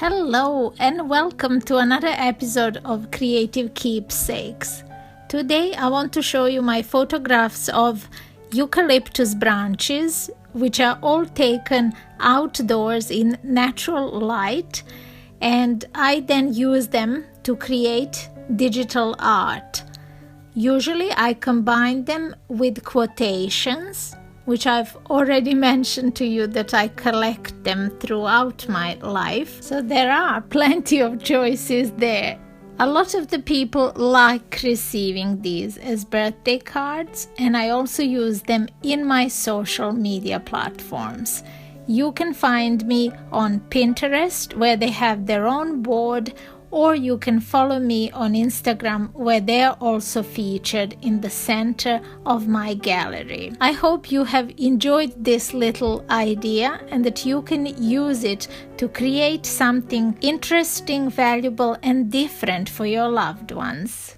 Hello and welcome to another episode of Creative Keepsakes. Today I want to show you my photographs of eucalyptus branches, which are all taken outdoors in natural light, and I then use them to create digital art. Usually I combine them with quotations, which I've already mentioned to you that I collect them throughout my life. So there are plenty of choices there. A lot of the people like receiving these as birthday cards, and I also use them in my social media platforms. You can find me on Pinterest, where they have their own board, or you can follow me on Instagram, where they are also featured in the center of my gallery. I hope you have enjoyed this little idea and that you can use it to create something interesting, valuable, and different for your loved ones.